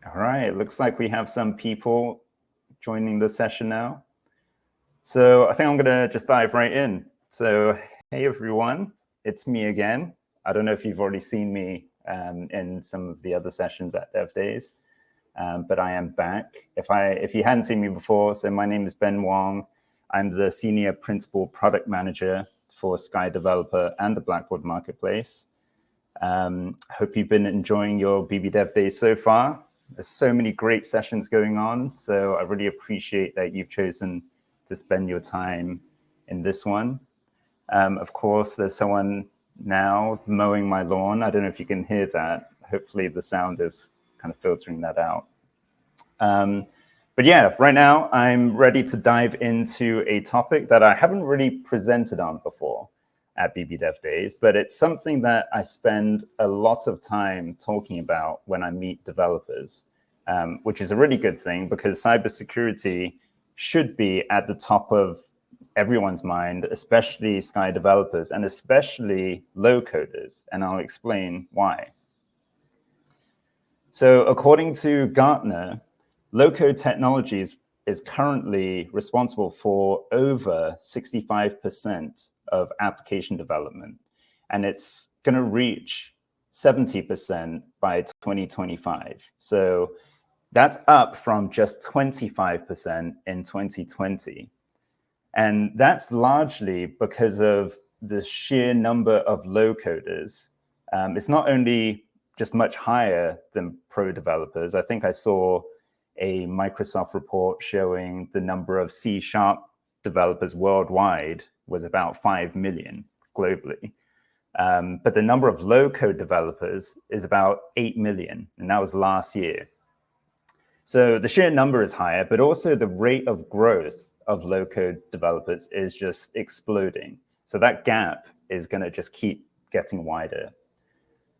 All right, looks like we have some people joining the session now. So I think I'm gonna just dive right in. So hey everyone, it's me again. I don't know if you've already seen me in some of the other sessions at Dev Days, but I am back. If you hadn't seen me before, so my name is Ben Wong. I'm the Senior Principal Product Manager for Sky Developer and the Blackbaud Marketplace. Hope you've been enjoying your BB Dev Days so far. There's so many great sessions going on, so I really appreciate that you've chosen to spend your time in this one. Of course, there's someone now mowing my lawn. I don't know if you can hear that. Hopefully the sound is kind of filtering that out. But yeah, right now I'm ready to dive into a topic that I haven't really presented on before at BB Dev Days, but it's something that I spend a lot of time talking about when I meet developers, which is a really good thing because cybersecurity should be at the top of everyone's mind, especially Sky developers and especially low coders, and I'll explain why. So according to Gartner, low-code technologies is currently responsible for over 65% of application development, and it's going to reach 70% by 2025. So that's up from just 25% in 2020. And that's largely because of the sheer number of low coders. It's not only just much higher than pro developers. I think I saw a Microsoft report showing the number of C# developers worldwide was about 5 million globally. But the number of low-code developers is about 8 million, and that was last year. So the sheer number is higher, but also the rate of growth of low-code developers is just exploding. So that gap is going to just keep getting wider.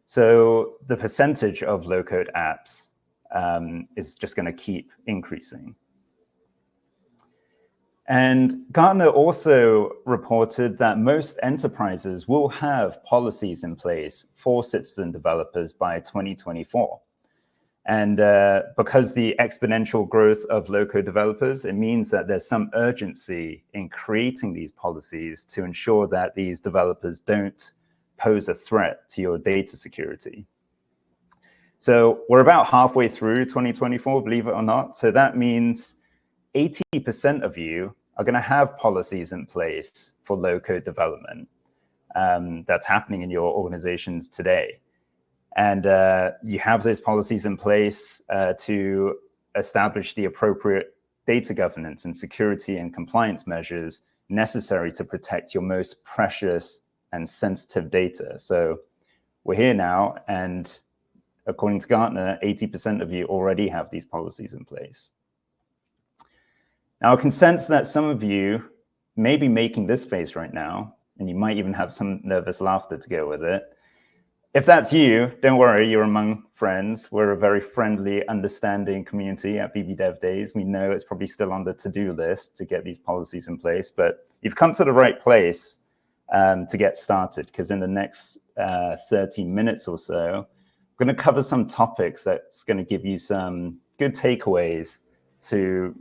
So the percentage of low-code apps is just going to keep increasing. And Gartner also reported that most enterprises will have policies in place for citizen developers by 2024. And because the exponential growth of low-code developers, it means that there's some urgency in creating these policies to ensure that these developers don't pose a threat to your data security. So we're about halfway through 2024, believe it or not. So that means 80% of you are going to have policies in place for low-code development that's happening in your organizations today. And you have those policies in place to establish the appropriate data governance and security and compliance measures necessary to protect your most precious and sensitive data. So we're here now, and according to Gartner, 80% of you already have these policies in place. Now, I can sense that some of you may be making this face right now, and you might even have some nervous laughter to go with it. If that's you, don't worry, you're among friends. We're a very friendly, understanding community at BB Dev Days. We know it's probably still on the to-do list to get these policies in place, but you've come to the right place to get started, because in the next 30 minutes or so, we're going to cover some topics that's going to give you some good takeaways to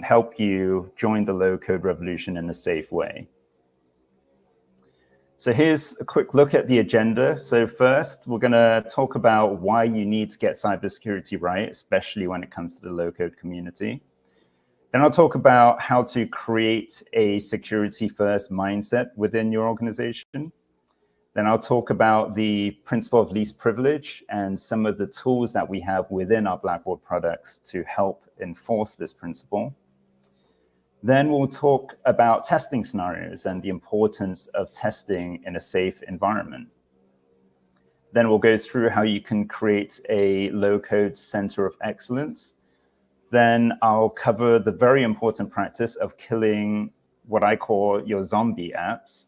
help you join the low-code revolution in a safe way. So here's a quick look at the agenda. So first, we're going to talk about why you need to get cybersecurity right, especially when it comes to the low-code community. Then I'll talk about how to create a security-first mindset within your organization. Then I'll talk about the principle of least privilege and some of the tools that we have within our Blackbaud products to help enforce this principle. Then we'll talk about testing scenarios and the importance of testing in a safe environment. Then we'll go through how you can create a low-code center of excellence. Then I'll cover the very important practice of killing what I call your zombie apps.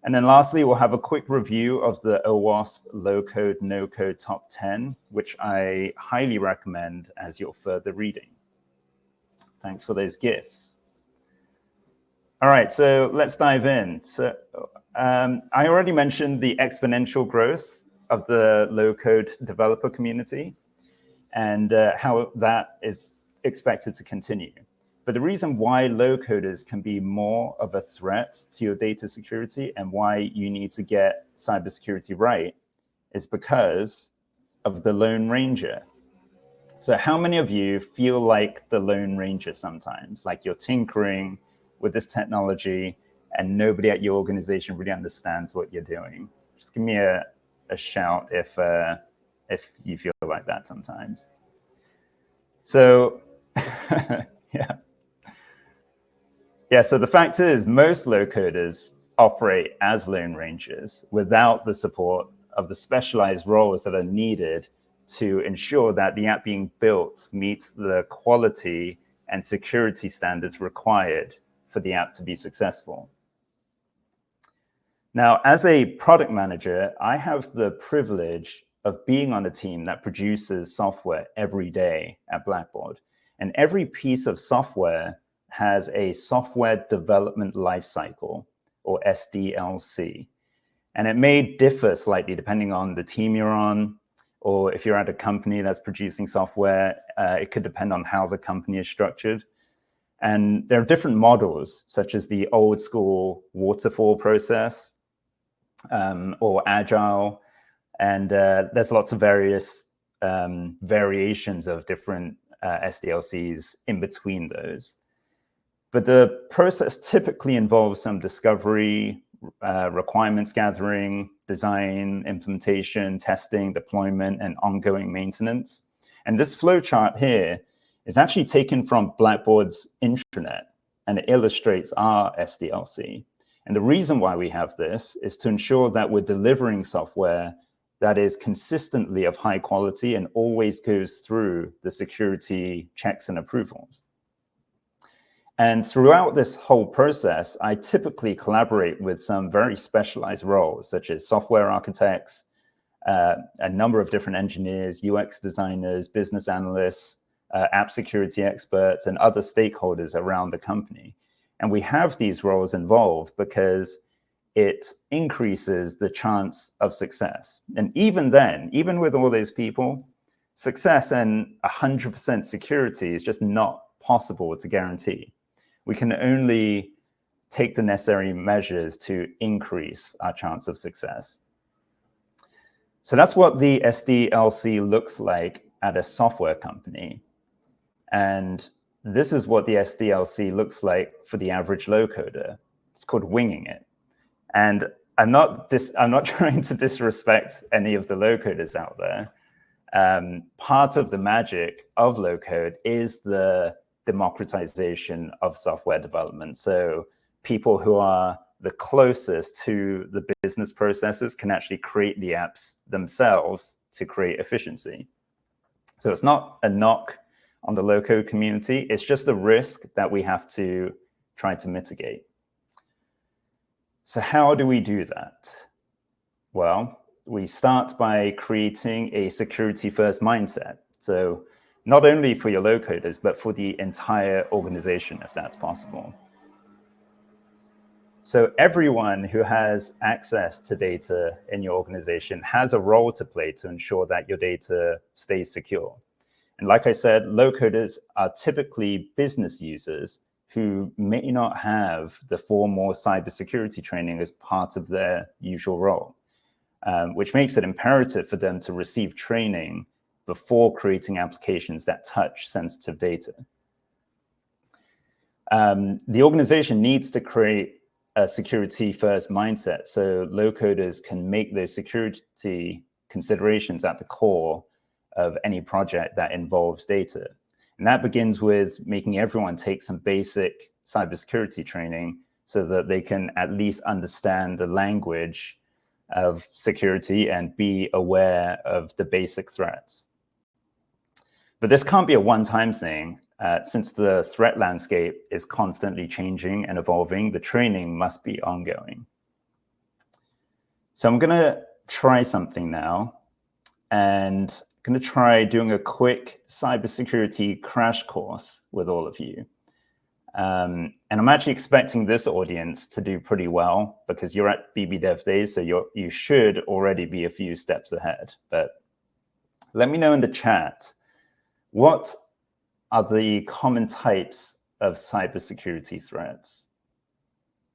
And then lastly, we'll have a quick review of the OWASP low-code, no-code top 10, which I highly recommend as your further reading. Thanks for those gifts. All right, so let's dive in. So I already mentioned the exponential growth of the low-code developer community. and how that is expected to continue. But the reason why low coders can be more of a threat to your data security and why you need to get cybersecurity right is because of the Lone Ranger. So how many of you feel like the Lone Ranger sometimes? Like you're tinkering with this technology and nobody at your organization really understands what you're doing? Just give me a shout if you feel like that sometimes. So yeah, so the fact is most low coders operate as Lone Rangers without the support of the specialized roles that are needed to ensure that the app being built meets the quality and security standards required for the app to be successful. Now, as a product manager, I have the privilege of being on a team that produces software every day at Blackbaud. And every piece of software has a software development lifecycle, or SDLC. And it may differ slightly depending on the team you're on, or if you're at a company that's producing software, it could depend on how the company is structured. And there are different models, such as the old school waterfall process, or agile. And there's lots of various variations of different SDLCs in between those. But the process typically involves some discovery, requirements gathering, design, implementation, testing, deployment, and ongoing maintenance. And this flowchart here is actually taken from Blackbaud's intranet, and it illustrates our SDLC. And the reason why we have this is to ensure that we're delivering software that is consistently of high quality and always goes through the security checks and approvals. And throughout this whole process, I typically collaborate with some very specialized roles, such as software architects, a number of different engineers, UX designers, business analysts, app security experts, and other stakeholders around the company. And we have these roles involved because it increases the chance of success. And even then, even with all those people, success and 100% security is just not possible to guarantee. We can only take the necessary measures to increase our chance of success. So that's what the SDLC looks like at a software company. And this is what the SDLC looks like for the average low coder. It's called winging it. And I'm not trying to disrespect any of the low coders out there. Part of the magic of low code is the democratization of software development. So people who are the closest to the business processes can actually create the apps themselves to create efficiency. So it's not a knock on the low code community. It's just a risk that we have to try to mitigate. So how do we do that? Well, we start by creating a security-first mindset. So not only for your low coders, but for the entire organization, if that's possible. So everyone who has access to data in your organization has a role to play to ensure that your data stays secure. And like I said, low coders are typically business users who may not have the formal cybersecurity training as part of their usual role, which makes it imperative for them to receive training before creating applications that touch sensitive data. The organization needs to create a security-first mindset so low coders can make those security considerations at the core of any project that involves data. And that begins with making everyone take some basic cybersecurity training so that they can at least understand the language of security and be aware of the basic threats. But this can't be a one-time thing. Since the threat landscape is constantly changing and evolving, the training must be ongoing. So I'm going to try something now, and I'm going to try doing a quick cybersecurity crash course with all of you. And I'm actually expecting this audience to do pretty well because you're at BB Dev Days, so you should already be a few steps ahead. But let me know in the chat What are the common types of cybersecurity threats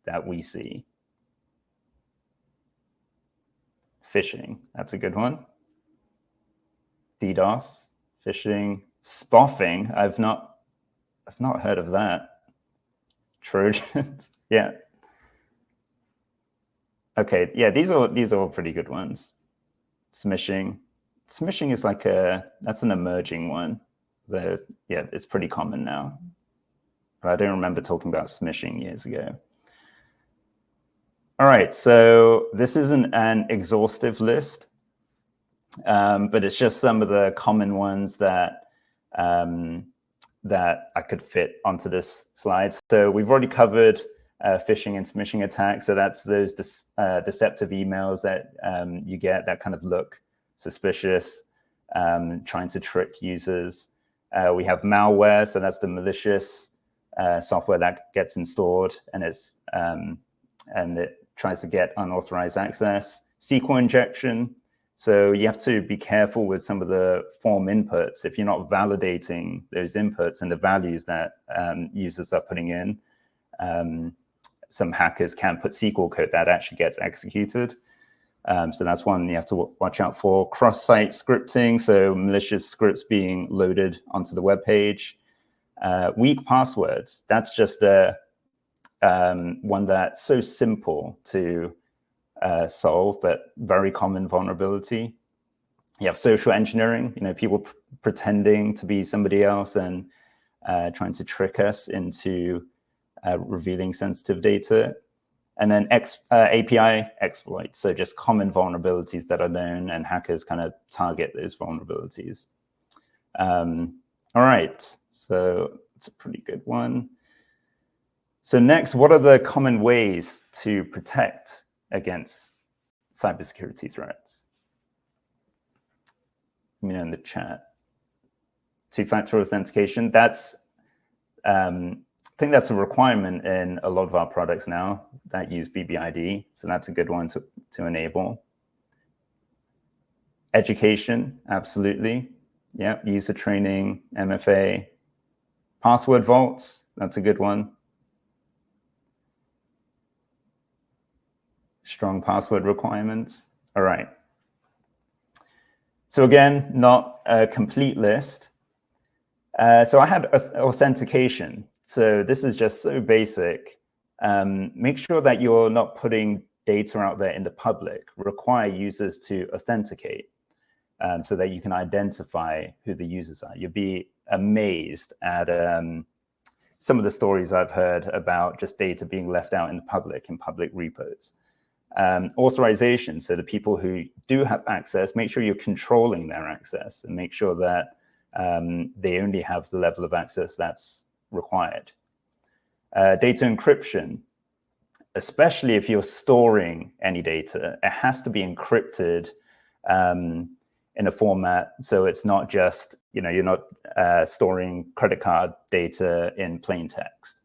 that we see? Phishing, that's a good one. DDoS, phishing, spoofing. I've not heard of that. Trojans, yeah. Okay, yeah, these are all pretty good ones. Smishing. Smishing is like that's an emerging one. Yeah, it's pretty common now. But I don't remember talking about smishing years ago. All right, so this isn't an exhaustive list, but it's just some of the common ones that that I could fit onto this slide. So we've already covered phishing and smishing attacks. So that's those deceptive emails that you get that kind of look suspicious, trying to trick users. We have malware, so that's the malicious software that gets installed and it tries to get unauthorized access. SQL injection. So you have to be careful with some of the form inputs. If you're not validating those inputs and the values that users are putting in, some hackers can put SQL code that actually gets executed. So that's one you have to watch out for. Cross-site scripting, so malicious scripts being loaded onto the web page. Weak passwords, that's just one that's so simple to solve, but very common vulnerability. You have social engineering, people pretending to be somebody else and trying to trick us into revealing sensitive data. And then API exploits, so just common vulnerabilities that are known, and hackers kind of target those vulnerabilities. All right, so it's a pretty good one. So next, what are the common ways to protect against cybersecurity threats? Let me know in the chat. Two-factor authentication, that's I think that's a requirement in a lot of our products now that use BBID. So that's a good one to enable. Education, absolutely. Yeah, user training, MFA. Password vaults, that's a good one. Strong password requirements. All right. So again, not a complete list. So I had authentication. So this is just so basic. Make sure that you're not putting data out there in the public. Require users to authenticate so that you can identify who the users are. You'll be amazed at some of the stories I've heard about just data being left out in public repos. Authorization, so the people who do have access, make sure you're controlling their access and make sure that they only have the level of access that's required. Data encryption, especially if you're storing any data, it has to be encrypted in a format so it's not just, you're not storing credit card data in plain text.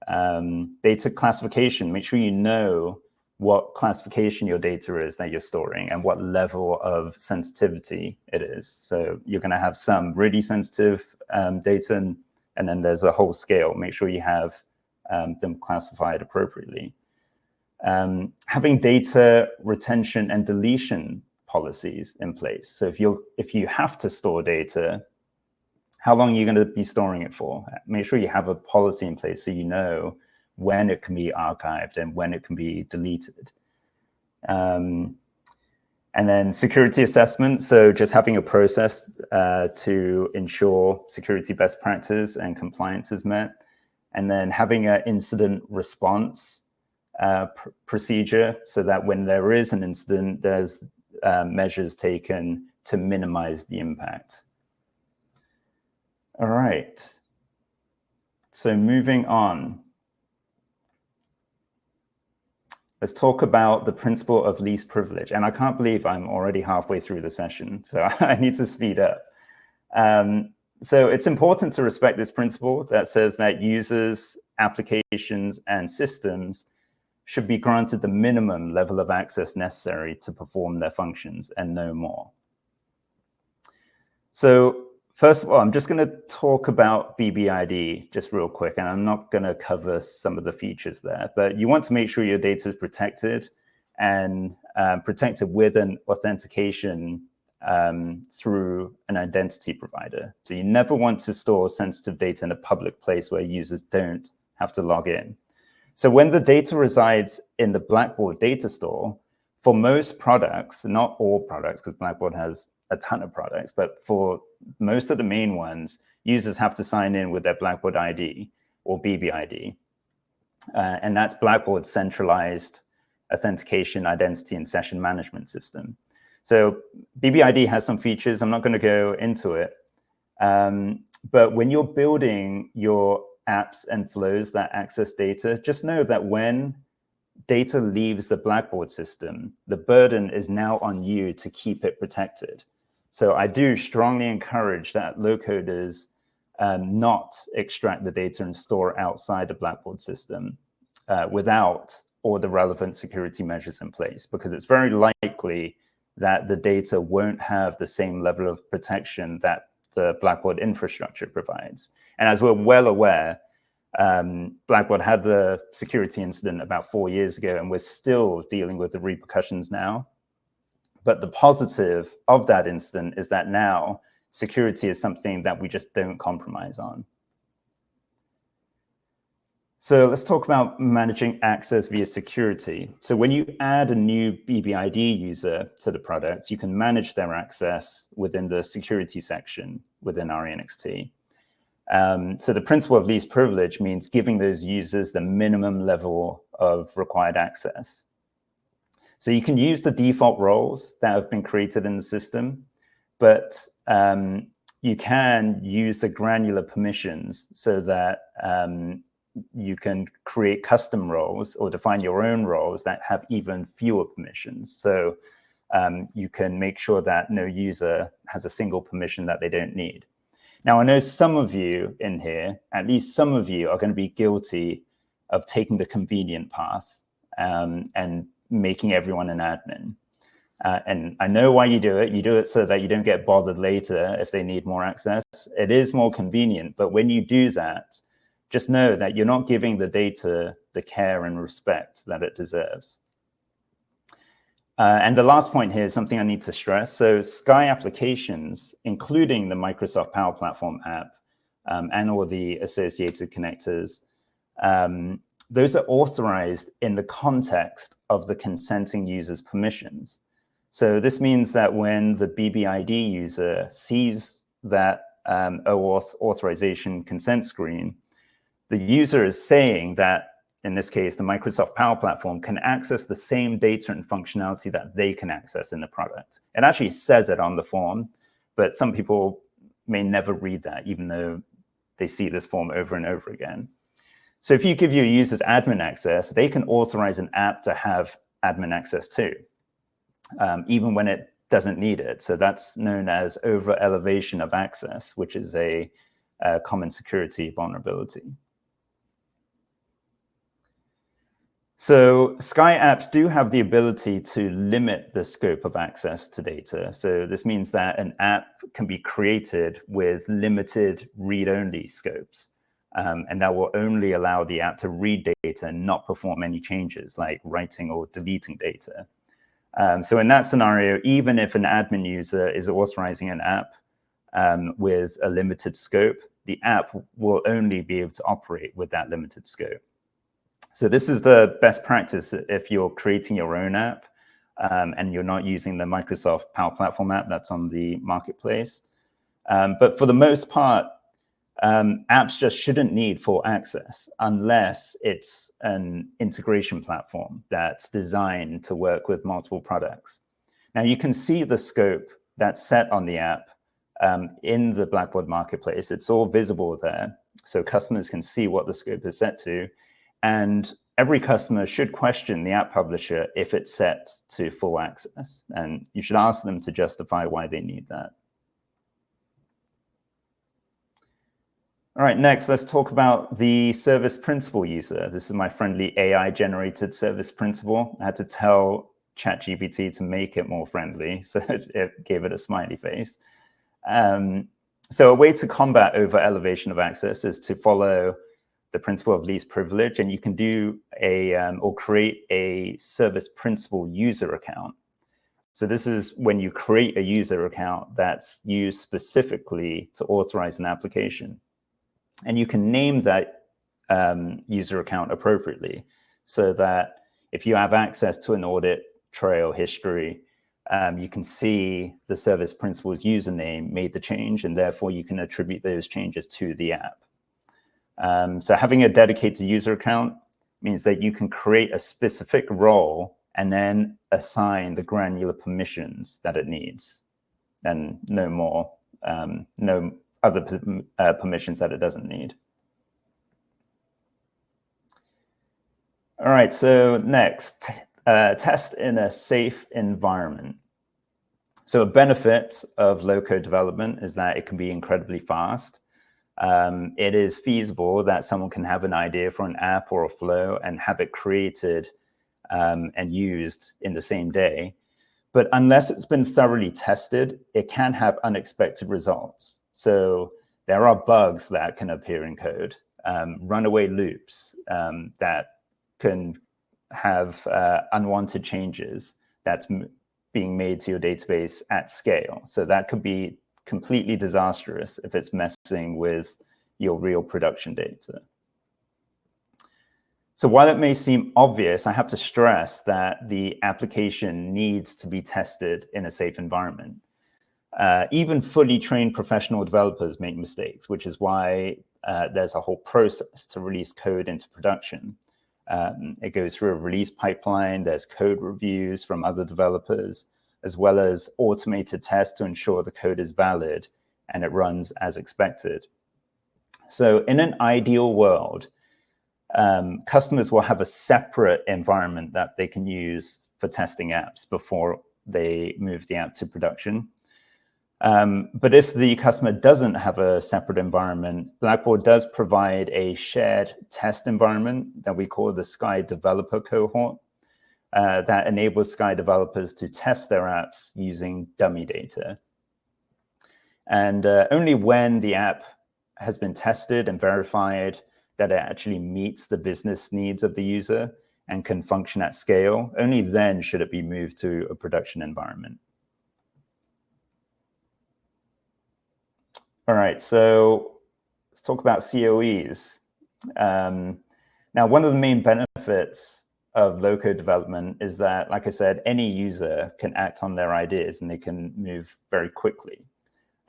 Data classification, make sure you know what classification your data is that you're storing and what level of sensitivity it is. So you're going to have some really sensitive data, and then there's a whole scale. Make sure you have them classified appropriately. Having data retention and deletion policies in place. So if you have to store data, how long are you going to be storing it for? Make sure you have a policy in place so you know when it can be archived and when it can be deleted. And then security assessment. So just having a process to ensure security best practice and compliance is met. And then having an incident response procedure so that when there is an incident, there's measures taken to minimize the impact. All right. So moving on. Let's talk about the principle of least privilege. And I can't believe I'm already halfway through the session, so I need to speed up. So it's important to respect this principle that says that users, applications, and systems should be granted the minimum level of access necessary to perform their functions and no more. So First of all, I'm just going to talk about BBID just real quick, and I'm not going to cover some of the features there, but you want to make sure your data is protected and protected with an authentication through an identity provider. So you never want to store sensitive data in a public place where users don't have to log in. So when the data resides in the Blackbaud data store, for most products, not all products, because Blackbaud has a ton of products, but for most of the main ones, users have to sign in with their Blackbaud ID or BBID. And that's Blackbaud's centralized authentication, identity, and session management system. So BBID has some features. I'm not going to go into it. But when you're building your apps and flows that access data, just know that when data leaves the Blackbaud system, the burden is now on you to keep it protected. So I do strongly encourage that low coders not extract the data and store outside the Blackbaud system without all the relevant security measures in place, because it's very likely that the data won't have the same level of protection that the Blackbaud infrastructure provides. And as we're well aware, Blackbaud had the security incident about 4 years ago, and we're still dealing with the repercussions now. But the positive of that incident is that now security is something that we just don't compromise on. So let's talk about managing access via security. So when you add a new BBID user to the product, you can manage their access within the security section within sEdgeNXT. So the principle of least privilege means giving those users the minimum level of required access. So you can use the default roles that have been created in the system, but you can use the granular permissions so that you can create custom roles or define your own roles that have even fewer permissions. So you can make sure that no user has a single permission that they don't need. Now, I know some of you in here, at least some of you, are going to be guilty of taking the convenient path and making everyone an admin. And I know why you do it. You do it so that you don't get bothered later if they need more access. It is more convenient, but when you do that, just know that you're not giving the data the care and respect that it deserves. And the last point here is something I need to stress. So Sky applications, including the Microsoft Power Platform app and all the associated connectors, those are authorized in the context of the consenting user's permissions. So this means that when the BBID user sees that OAuth authorization consent screen, the user is saying that, in this case, the Microsoft Power Platform can access the same data and functionality that they can access in the product. It actually says it on the form, but some people may never read that, even though they see this form over and over again. So if you give your users admin access, they can authorize an app to have admin access too, even when it doesn't need it. So that's known as over-elevation of access, which is a common security vulnerability. So Sky apps do have the ability to limit the scope of access to data. So this means that an app can be created with limited read-only scopes. And that will only allow the app to read data and not perform any changes like writing or deleting data. So in that scenario, even if an admin user is authorizing an app with a limited scope, the app will only be able to operate with that limited scope. So this is the best practice if you're creating your own app and you're not using the Microsoft Power Platform app that's on the marketplace. But for the most part, apps just shouldn't need full access unless it's an integration platform that's designed to work with multiple products. Now, you can see the scope that's set on the app in the Blackbaud marketplace. It's all visible there, so customers can see what the scope is set to. And every customer should question the app publisher if it's set to full access. And you should ask them to justify why they need that. All right, next, let's talk about the service principal user. This is my friendly AI-generated service principal. I had to tell ChatGPT to make it more friendly, so it gave it a smiley face. So a way to combat over elevation of access is to follow the principle of least privilege, and you can do or create a service principal user account. So this is when you create a user account that's used specifically to authorize an application. And you can name that user account appropriately so that if you have access to an audit trail history, you can see the service principal's username made the change, and therefore you can attribute those changes to the app. So having a dedicated user account means that you can create a specific role and then assign the granular permissions that it needs, and no more, no other permissions that it doesn't need. All right, so next, test in a safe environment. So a benefit of low-code development is that it can be incredibly fast. It is feasible that someone can have an idea for an app or a flow and have it created and used in the same day. But unless it's been thoroughly tested, it can have unexpected results. So there are bugs that can appear in code, runaway loops that can have unwanted changes that's being made to your database at scale. So that could be completely disastrous if it's messing with your real production data. So while it may seem obvious, I have to stress that the application needs to be tested in a safe environment. Even fully trained professional developers make mistakes, which is why there's a whole process to release code into production. It goes through a release pipeline, there's code reviews from other developers, as well as automated tests to ensure the code is valid and it runs as expected. So in an ideal world, customers will have a separate environment that they can use for testing apps before they move the app to production. But if the customer doesn't have a separate environment, Blackbaud does provide a shared test environment that we call the Sky Developer Cohort that enables Sky developers to test their apps using dummy data. And only when the app has been tested and verified that it actually meets the business needs of the user and can function at scale, only then should it be moved to a production environment. All right, so let's talk about COEs. Now, one of the main benefits of low-code development is that, like I said, any user can act on their ideas and they can move very quickly.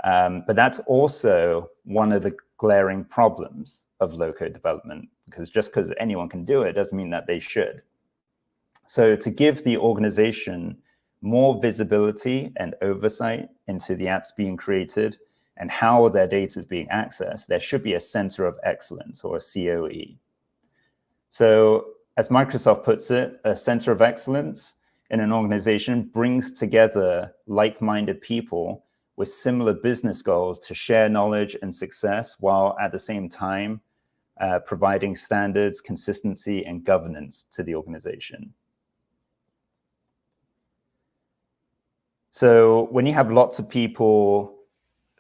But that's also one of the glaring problems of low-code development, because just because anyone can do it doesn't mean that they should. So to give the organization more visibility and oversight into the apps being created and how their data is being accessed, there should be a center of excellence, or a COE. So as Microsoft puts it, a center of excellence in an organization brings together like-minded people with similar business goals to share knowledge and success, while at the same time providing standards, consistency, and governance to the organization. So when you have lots of people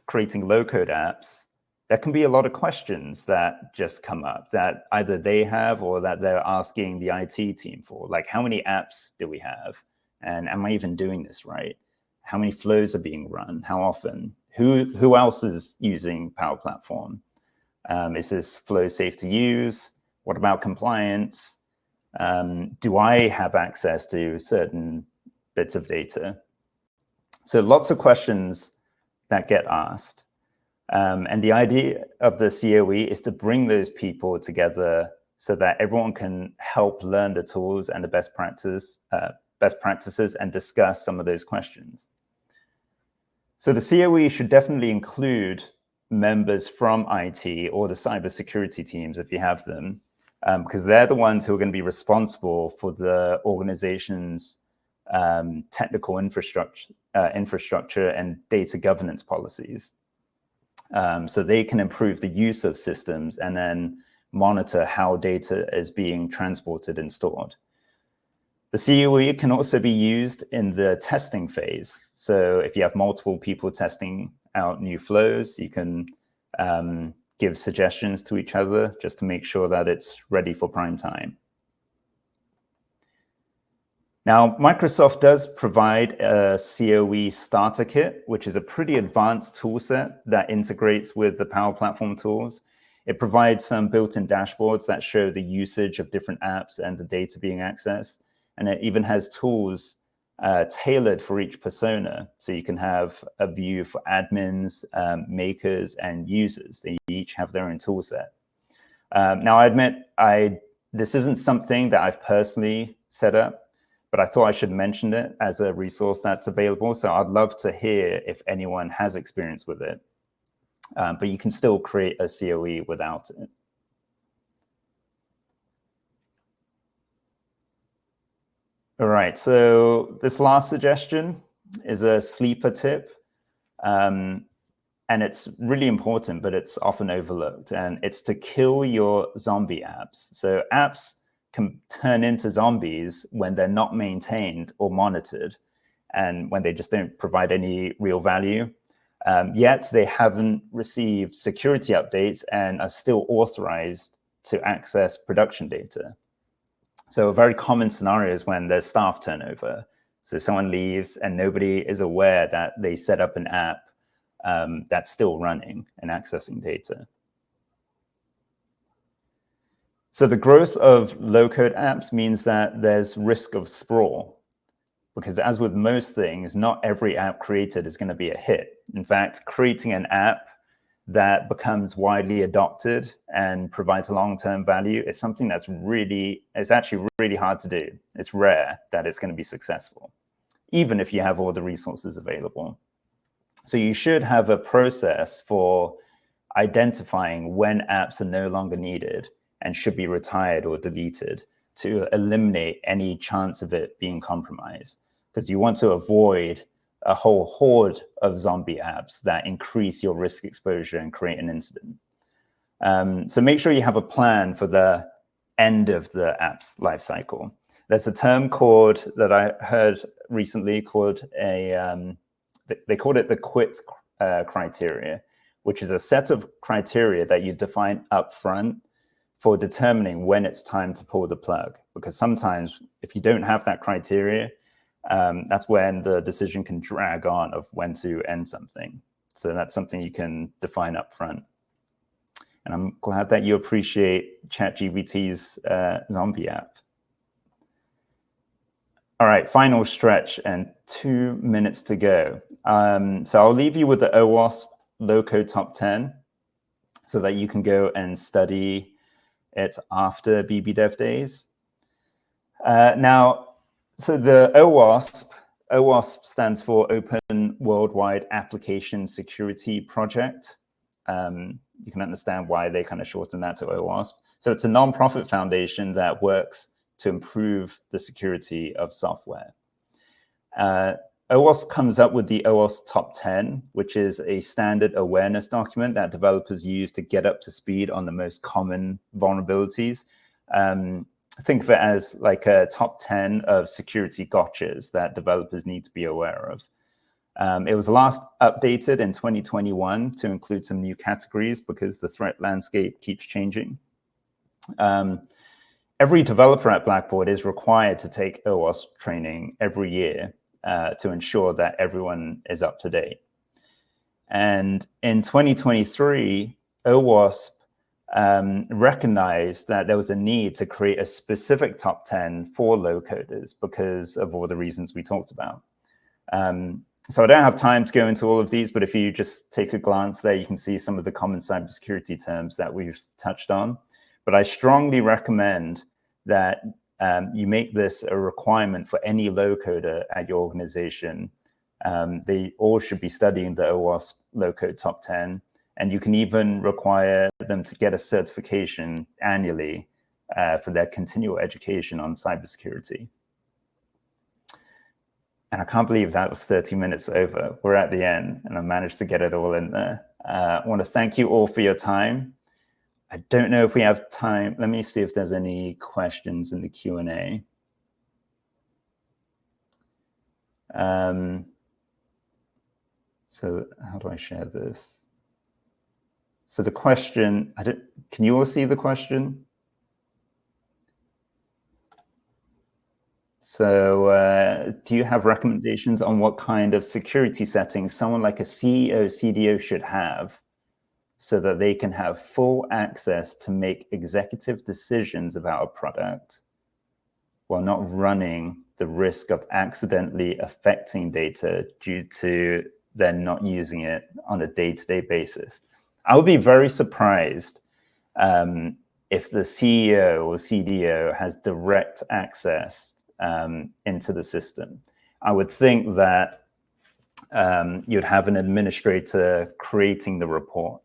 creating low-code apps, there can be a lot of questions that just come up that either they have or that they're asking the IT team for. Like, how many apps do we have? And am I even doing this right? How many flows are being run? How often? Who else is using Power Platform? Is this flow safe to use? What about compliance? Do I have access to certain bits of data? So lots of questions that get asked. And the idea of the COE is to bring those people together so that everyone can help learn the tools and the best practices and discuss some of those questions. So the COE should definitely include members from IT or the cybersecurity teams, if you have them, because they're the ones who are going to be responsible for the organization's technical infrastructure and data governance policies. So they can improve the use of systems and then monitor how data is being transported and stored. The COE can also be used in the testing phase. So if you have multiple people testing out new flows. You can give suggestions to each other just to make sure that it's ready for prime time. Now, Microsoft does provide a COE starter kit, which is a pretty advanced tool set that integrates with the Power Platform tools. It provides some built-in dashboards that show the usage of different apps and the data being accessed. And it even has tools tailored for each persona. So you can have a view for admins, makers, and users. They each have their own tool set. Now, I admit this isn't something that I've personally set up, but I thought I should mention it as a resource that's available. So I'd love to hear if anyone has experience with it. But you can still create a COE without it. All right, so this last suggestion is a sleeper tip. And it's really important, but it's often overlooked. And it's to kill your zombie apps. So apps can turn into zombies when they're not maintained or monitored, and when they just don't provide any real value. Yet they haven't received security updates and are still authorized to access production data. So a very common scenario is when there's staff turnover. So someone leaves and nobody is aware that they set up an app that's still running and accessing data. So the growth of low-code apps means that there's risk of sprawl, because as with most things, not every app created is going to be a hit. In fact, creating an app that becomes widely adopted and provides long-term value is something that's it's actually really hard to do. It's rare that it's going to be successful, even if you have all the resources available. So you should have a process for identifying when apps are no longer needed and should be retired or deleted to eliminate any chance of it being compromised, because you want to avoid a whole horde of zombie apps that increase your risk exposure and create an incident. So make sure you have a plan for the end of the app's lifecycle. There's a term that I heard recently called they called it the quit criteria, which is a set of criteria that you define upfront for determining when it's time to pull the plug. Because sometimes if you don't have that criteria, that's when the decision can drag on of when to end something. So that's something you can define up front. And I'm glad that you appreciate ChatGPT's zombie app. All right, final stretch and 2 minutes to go. So I'll leave you with the OWASP low-code top 10 so that you can go and study it after BBDev days. So the OWASP stands for Open Worldwide Application Security Project. You can understand why they kind of shorten that to OWASP. So it's a nonprofit foundation that works to improve the security of software. OWASP comes up with the OWASP Top 10, which is a standard awareness document that developers use to get up to speed on the most common vulnerabilities. Think of it as like a top 10 of security gotchas that developers need to be aware of. It was last updated in 2021 to include some new categories because the threat landscape keeps changing. Every developer at Blackbaud is required to take OWASP training every year to ensure that everyone is up to date. And in 2023, OWASP recognized that there was a need to create a specific top 10 for low coders because of all the reasons we talked about. So I don't have time to go into all of these, but if you just take a glance there, you can see some of the common cybersecurity terms that we've touched on. But I strongly recommend that you make this a requirement for any low coder at your organization. They all should be studying the OWASP low code top 10. And you can even require them to get a certification annually for their continual education on cybersecurity. And I can't believe that was 30 minutes over. We're at the end, and I managed to get it all in there. I want to thank you all for your time. I don't know if we have time. Let me see if there's any questions in the Q&A. So how do I share this? So the question, can you all see the question? So do you have recommendations on what kind of security settings someone like a CEO, CDO should have so that they can have full access to make executive decisions about a product while not running the risk of accidentally affecting data due to them not using it on a day-to-day basis? I would be very surprised if the CEO or CDO has direct access into the system. I would think that you'd have an administrator creating the report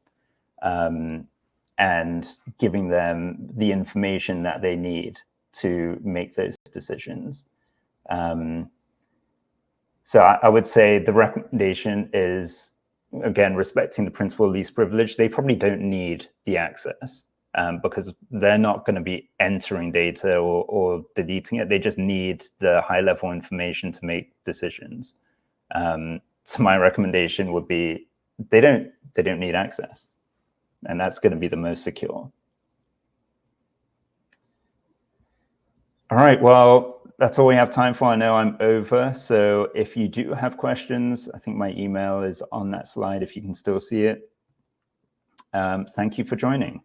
and giving them the information that they need to make those decisions. So I would say the recommendation is, again, respecting the principle of least privilege. They probably don't need the access because they're not going to be entering data or deleting it. They just need the high-level information to make decisions. So my recommendation would be they don't need access, and that's going to be the most secure. All right, well, that's all we have time for. I know I'm over. So if you do have questions, I think my email is on that slide if you can still see it. Thank you for joining.